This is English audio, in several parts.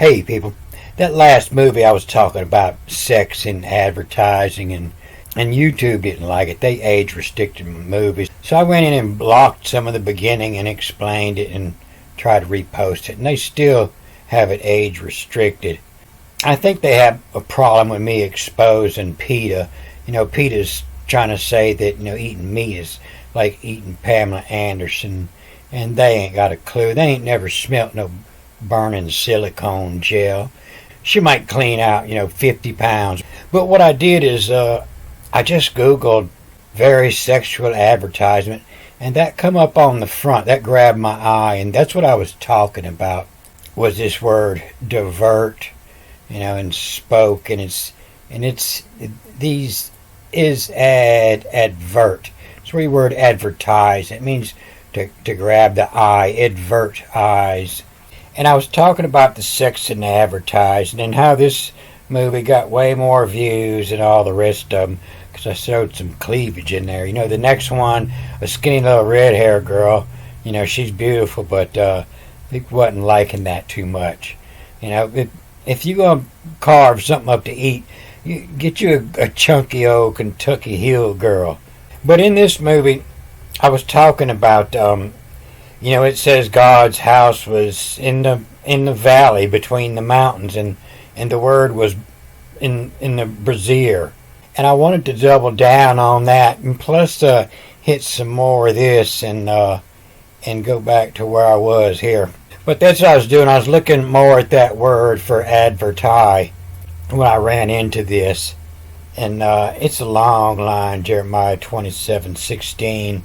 Hey people, that last movie I was talking about, sex in advertising, and YouTube didn't like it. They age restricted movies. So I went in and blocked some of the beginning and explained it and tried to repost it. And they still have it age restricted. I think they have a problem with me exposing PETA. PETA's trying to say that, eating meat is like eating Pamela Anderson. And they ain't got a clue. They ain't never smelt no burning silicone gel. She might clean out, 50 pounds. But what I did is I just Googled very sexual advertisement, and that come up on the front. That grabbed my eye, and that's what I was talking about, was this word divert, and spoke, and it's these is advert. It's the word advertise. It means to grab the eye, advert eyes. And I was talking about the sex and the advertising and how this movie got way more views and all the rest of them because I showed some cleavage in there. The next one, a skinny little red hair girl, she's beautiful, but I wasn't liking that too much. If you're going to carve something up to eat, you get you a chunky old Kentucky Hill girl. But in this movie, I was talking about it says God's house was in the valley between the mountains, and the word was in the brazier. And I wanted to double down on that, and plus hit some more of this and go back to where I was here. But that's what I was doing. I was looking more at that word for advertise when I ran into this. And it's a long line, Jeremiah 27:16.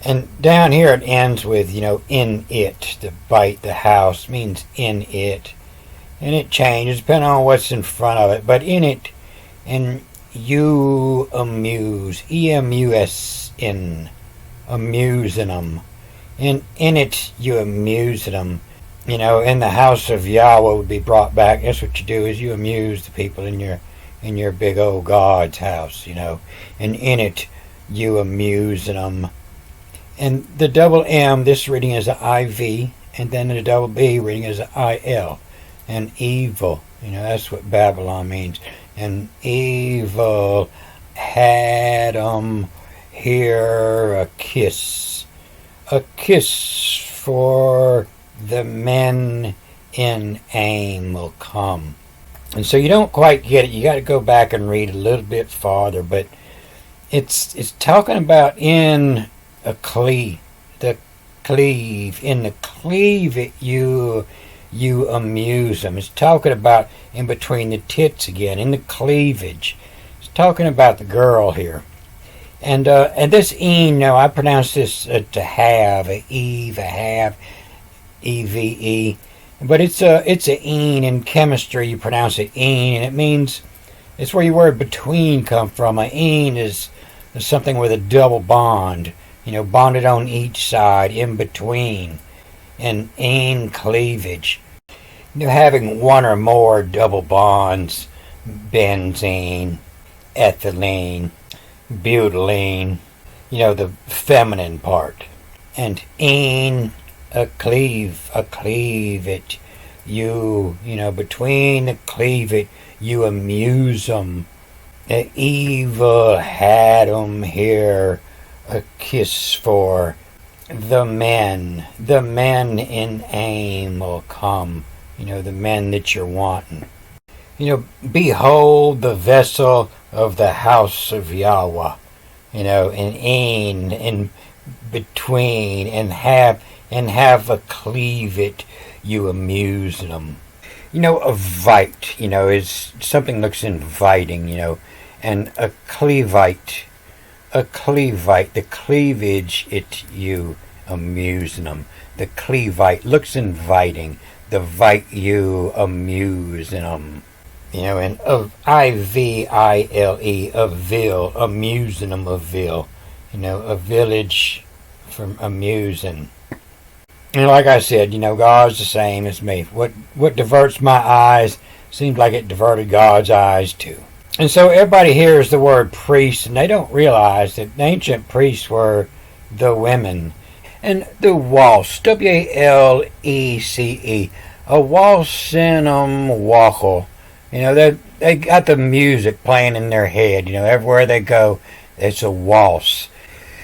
And down here it ends with, in it. The bite, the house, means in it. And it changes depending on what's in front of it. But in it, and you amuse. E-M-U-S-N. Amusing them. In it, you amusing them. In the house of Yahweh would be brought back. That's what you do, is you amuse the people in your big old God's house, And in it, you amusing them. And the double M, this reading is an IV, and then the double B reading is an IL. And evil, that's what Babylon means. And evil had here a kiss. A kiss for the men in aim will come. And so you don't quite get it. You got to go back and read a little bit farther, but it's talking about in a cleave, the cleave, in the cleave it you amuse them. It's talking about in between the tits again, in the cleavage. It's talking about the girl here, and this een, I pronounce this to have, a eve, a have, eve, but it's a een. In chemistry you pronounce it een, and it means, it's where your word between come from. A een is something with a double bond. Bonded on each side, in between, and in cleavage. Having one or more double bonds, benzene, ethylene, butylene, the feminine part. And in a cleavage, between the cleavage, you amuse them. The evil had 'em here, a kiss for the men in aim will come, the men that you're wanting. Behold the vessel of the house of Yahweh, and aim in between, and have a cleavage, you amuse them. A vite, is something looks inviting, and a cleavite, the cleavage, it you amusing them. The cleavite looks inviting. The vite you amusing them. And of I-V-I-L-E, a ville, amusing them, a ville. A village from amusing. And like I said, God's the same as me. What diverts my eyes seems like it diverted God's eyes too. And so everybody hears the word priest, and they don't realize that the ancient priests were the women. And the waltz, W-A-L-E-C-E, a waltz in 'em wackle. They got the music playing in their head. Everywhere they go, it's a waltz.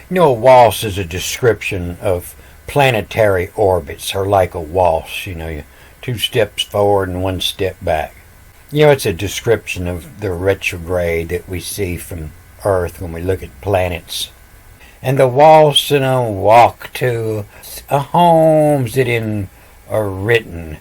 A waltz is a description of planetary orbits, or like a waltz. You 2 steps forward and 1 step back. It's a description of the retrograde that we see from Earth when we look at planets. And the waltz and a walk to a homes that in are written.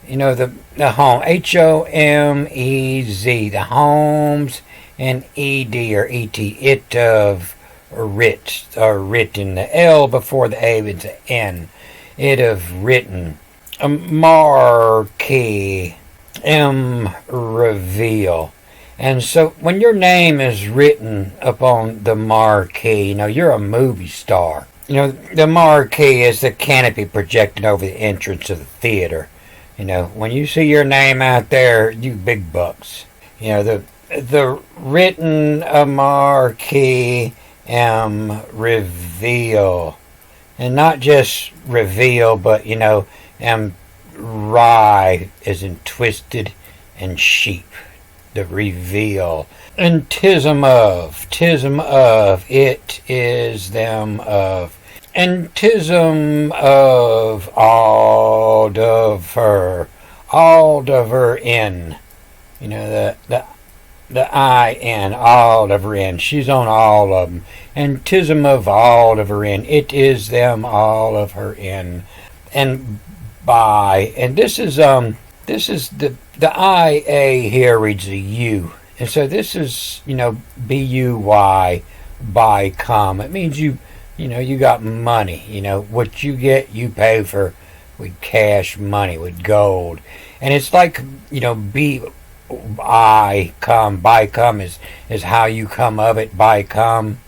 The home, HOMEZ, the homes, and ED or ET, it of writ, or written, the L before the A is the N, it of written, a marquee, M reveal. And so when your name is written upon the marquee, you're a movie star. The marquee is the canopy projected over the entrance of the theater. When you see your name out there, you big bucks. The written marquee reveal. And not just reveal, but, rye as in twisted, and sheep. The reveal. And tism of, it is them of. And tism of all of her in. The I-N, all of her in. She's on all of them. And tism of all of her in. It is them all of her in. And by. And this is the IA here reads a U. And so this is, B-U-Y, by come. It means you got money. What you get, you pay for with cash money, with gold. And it's like, by come is how you come of it, by come.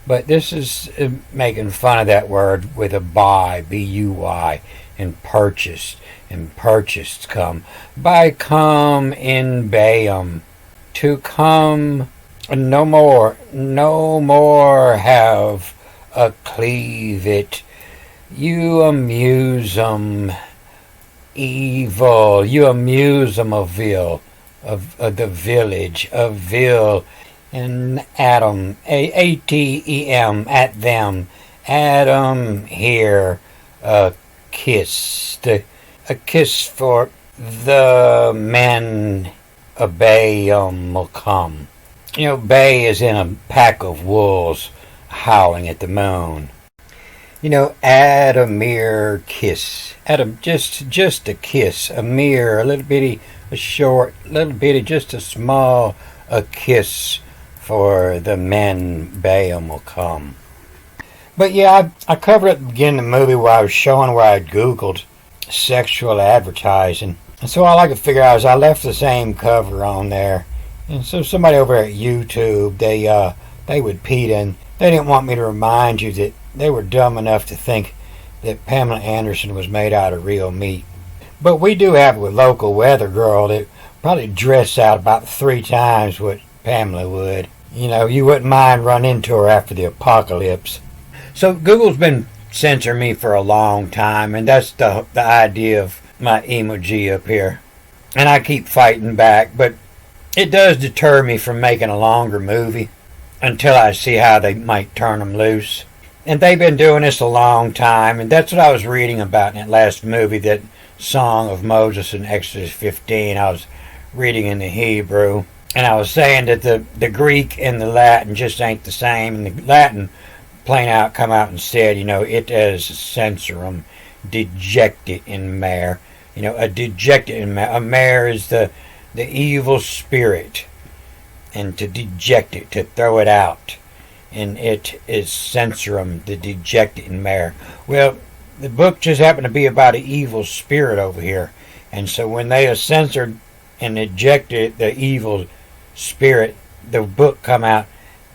But this is making fun of that word with a buy, B-U-Y, and purchased come. By come in bayum, to come no more have a cleave it. You amuse 'em evil, you amuse 'em of vil, of the village, of vil, and Adam, A-T-E-M, at them, Adam here, a kiss, a kiss for the men, a bay will come. Bay is in a pack of wolves howling at the moon. Add a mere kiss. Add just a kiss, a mere, a little bitty, a short, little bitty, just a small, a kiss for the men, Bayam will come. But yeah, I covered at the beginning of the movie where I was showing where I had Googled sexual advertising. And so all I could figure out is I left the same cover on there. And so somebody over at YouTube, they would peed in. They didn't want me to remind you that they were dumb enough to think that Pamela Anderson was made out of real meat. But we do have a local weather girl that probably dress out about 3 times what Pamela would. You wouldn't mind running into her after the apocalypse. So Google's been censoring me for a long time, and that's the idea of my emoji up here. And I keep fighting back, but it does deter me from making a longer movie until I see how they might turn them loose. And they've been doing this a long time, and that's what I was reading about in that last movie, that Song of Moses in Exodus 15. I was reading in the Hebrew, and I was saying that the Greek and the Latin just ain't the same. And the Latin plain out come out and said, it is censorum, dejected in mare. A dejected in mare. A mare is the evil spirit, and to deject it, to throw it out. And it is censorum, the dejected in mare. Well, the book just happened to be about an evil spirit over here. And so when they are censored and ejected the evil spirit, the book come out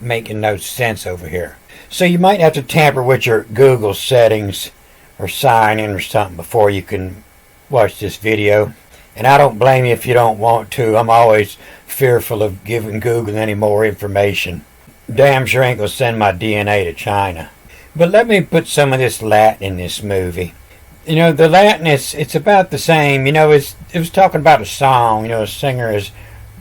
making no sense over here. So you might have to tamper with your Google settings or sign in or something before you can watch this video. And I don't blame you if you don't want to. I'm always fearful of giving Google any more information. Damn sure ain't gonna send my DNA to China. But let me put some of this Latin in this movie. The Latin, it's about the same. It was talking about a song. A singer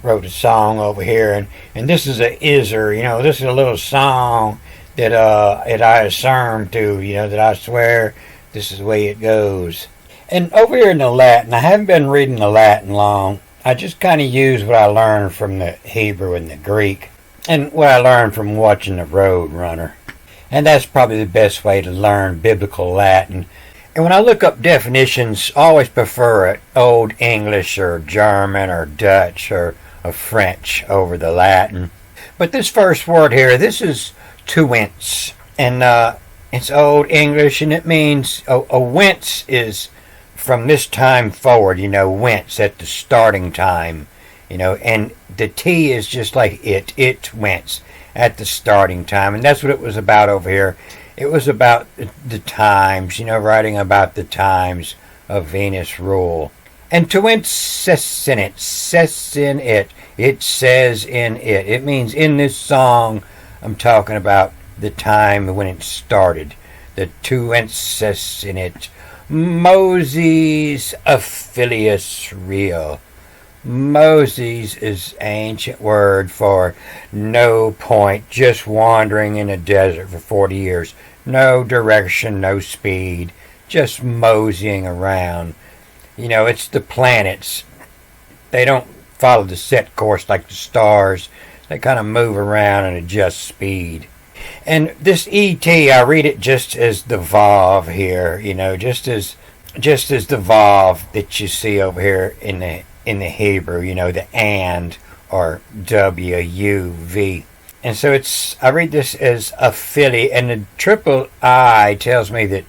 wrote a song over here, and this is a iser. This is a little song that I affirm to. That I swear this is the way it goes. And over here in the Latin, I haven't been reading the Latin long. I just kind of use what I learned from the Hebrew and the Greek, and what I learned from watching The Road Runner. And that's probably the best way to learn biblical Latin. And when I look up definitions, I always prefer Old English or German or Dutch or French over the Latin. But this first word here, this is to whence. And it's Old English, and it means a whence is from this time forward, whence at the starting time. And the T is just like it whence at the starting time. And that's what it was about over here. It was about the times, writing about the times of Venus rule. And to whence says in it, it says in it. It means in this song, I'm talking about the time when it started. The to whence says in it. Moses affilius real. Moses is ancient word for no point, just wandering in a desert for 40 years. No direction, no speed, just moseying around. It's the planets. They don't follow the set course like the stars. They kind of move around and adjust speed. And this ET, I read it just as the Vav here, just as the Vav that you see over here in the Hebrew, the and or WUV. And so I read this as affiliate, and the triple I tells me that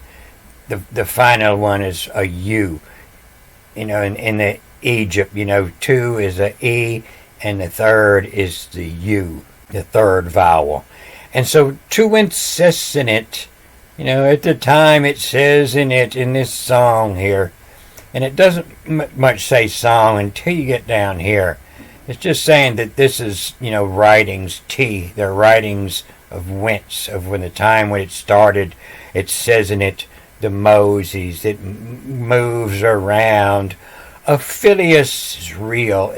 the final one is a U. In the Egypt, 2 is a E, and the third is the U, the third vowel. And so to whence says in it, at the time it says in it, in this song here, and it doesn't much say song until you get down here. It's just saying that this is, writings, T. They're writings of whence, of when the time when it started. It says in it, the Moses. It moves around. Affilius is real.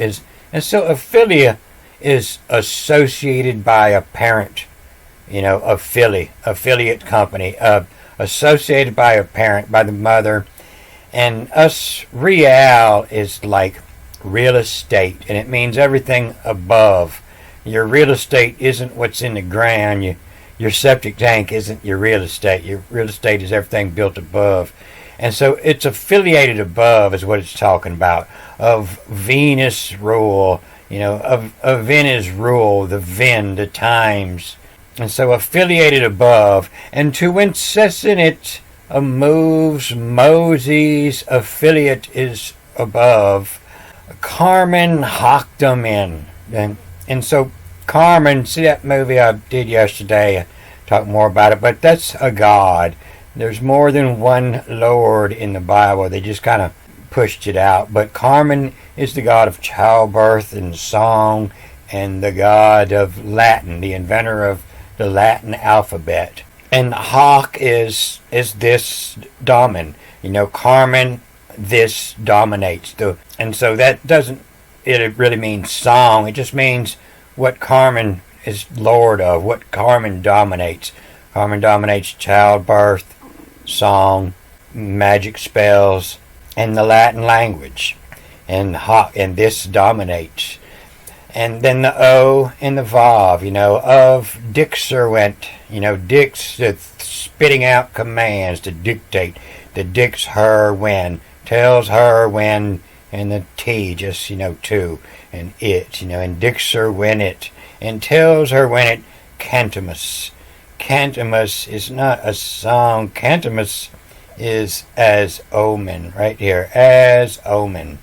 And so affiliate is associated by a parent. Affiliate company. Associated by a parent, by the mother. And us real is like real estate, and it means everything above. Your real estate isn't what's in the ground. Your septic tank isn't your real estate. Your real estate is everything built above. And so it's affiliated above is what it's talking about. Of Venus rule, of Venus rule, the Ven, the times. And so affiliated above. And to whence says in it, moves Moses, affiliate is above. Carmen hocked them in. And so Carmen, see that movie I did yesterday, I talked more about it, but that's a god. There's more than one Lord in the Bible. They just kind of pushed it out. But Carmen is the god of childbirth and song, and the god of Latin, the inventor of the Latin alphabet. And Hawk is this domin. Carmen, this dominates. And so that doesn't it really mean song. It just means what Carmen is lord of, what Carmen dominates. Carmen dominates childbirth, song, magic spells, and the Latin language. And this dominates. And then the O and the Vav, of dixerwent, dix, the spitting out commands to dictate, the dicts her when, tells her when, and the T, just, to, and it, and dixer when it, and tells her when it, cantimus. Cantimus is not a song, cantimus is as omen, right here, as omen.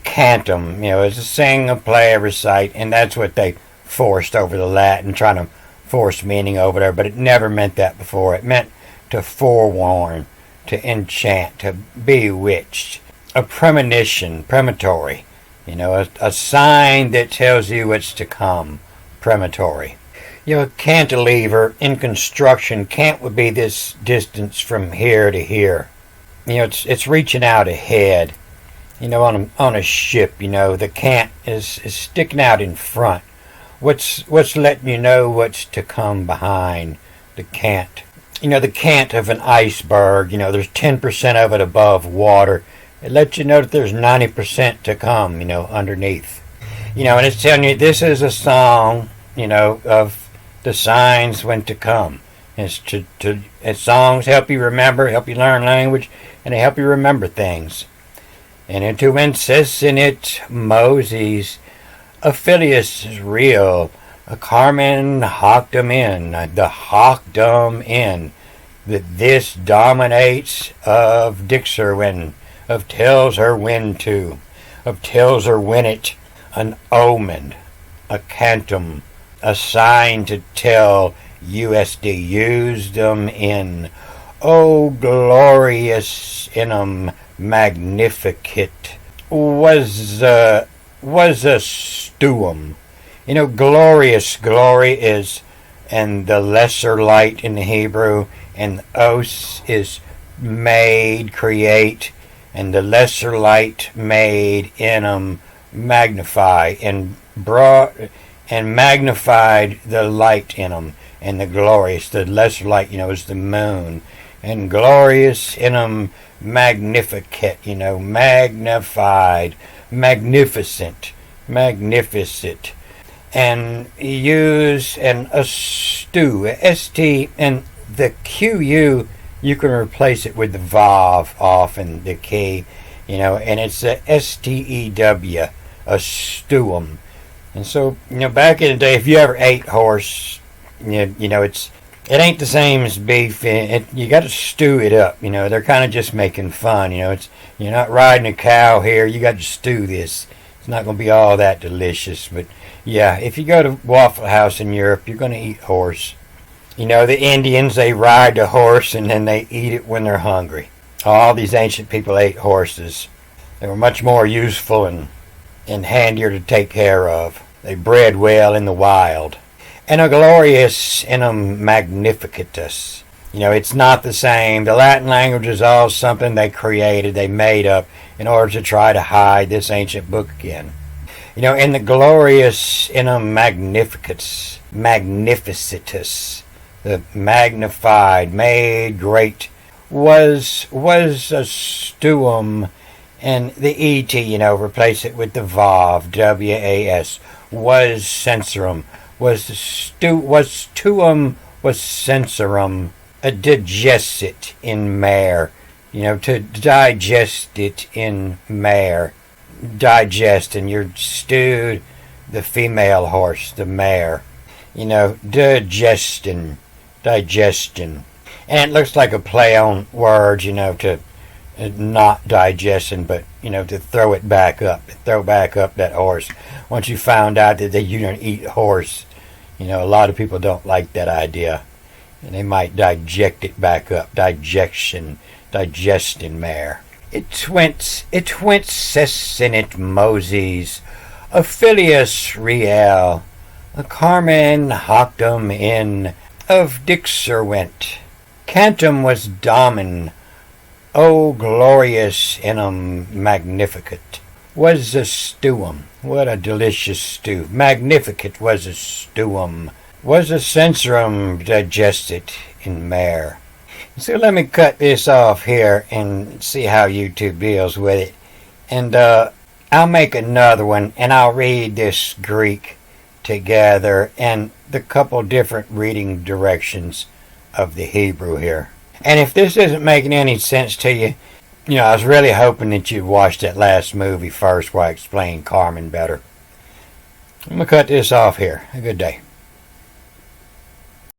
Cantum, is a sing, a play, a recite, and that's what they forced over the Latin, trying to force meaning over there, but it never meant that before. It meant to forewarn, to enchant, to bewitched. A premonition, premonitory, a sign that tells you what's to come, premonitory. A cantilever in construction, cant would be this distance from here to here. it's reaching out ahead. On a ship, the cant is sticking out in front. What's letting you know what's to come behind the cant? The cant of an iceberg. There's 10% of it above water. It lets you know that there's 90% to come. Underneath. And it's telling you this is a song. Of the signs when to come. It's songs help you remember, help you learn language, and they help you remember things. And into incessant Moses, Aphilius is real, a Carmen hocked 'em in, the hocked 'em in, that this dominates of Dixerwin, of tells her when to, of tells her when it, an omen, a cantum, a sign to tell USD used them in, oh glorious in 'em, magnificate was a stewum. Glorious glory is, and the lesser light in the Hebrew, and os is made, create, and the lesser light made in 'em, magnify, and brought and magnified the light in 'em, and the glorious, the lesser light, is the moon, and glorious in 'em, magnificate, magnified, magnificent, and use and a stew, st, and the qu you can replace it with the vav off in the k, and it's a stew, a stewum. And so, back in the day, if you ever ate horse, it ain't the same as beef. You got to stew it up. They're kind of just making fun. You're not riding a cow here. You got to stew this. It's not going to be all that delicious. But yeah, if you go to Waffle House in Europe, you're going to eat horse. The Indians, they ride the horse and then they eat it when they're hungry. All these ancient people ate horses. They were much more useful and handier to take care of. They bred well in the wild. And a glorious in a magnificatus. It's not the same. The Latin language is all something they created, they made up in order to try to hide this ancient book again. In the glorious in a magnificatus, the magnified, made great, was a stewum, and the et, replace it with the vav, was, was censorum, was tuum, was censorum, a digestit in mare, to digest it in mare, digest, and you're stewed, the female horse, the mare, digestion, and it looks like a play on words, to not digestion, but to throw back up that horse. Once you found out that you don't eat horse, a lot of people don't like that idea, and they might digest it back up. Digesting mare. It went cessinit Moses, Aphilius real, a Carmen hocked 'em in, of Dixer went, cantum was domin, oh glorious in 'em, magnificate, was a stewum, what a delicious stew, magnificate was a stewum, was a censorum, digested in mare. So let me cut this off here and see how YouTube deals with it, and I'll make another one and I'll read this Greek together and the couple different reading directions of the Hebrew here. And if this isn't making any sense to you, I was really hoping that you'd watch that last movie first where I explained Carmen better. I'm going to cut this off here. A good day.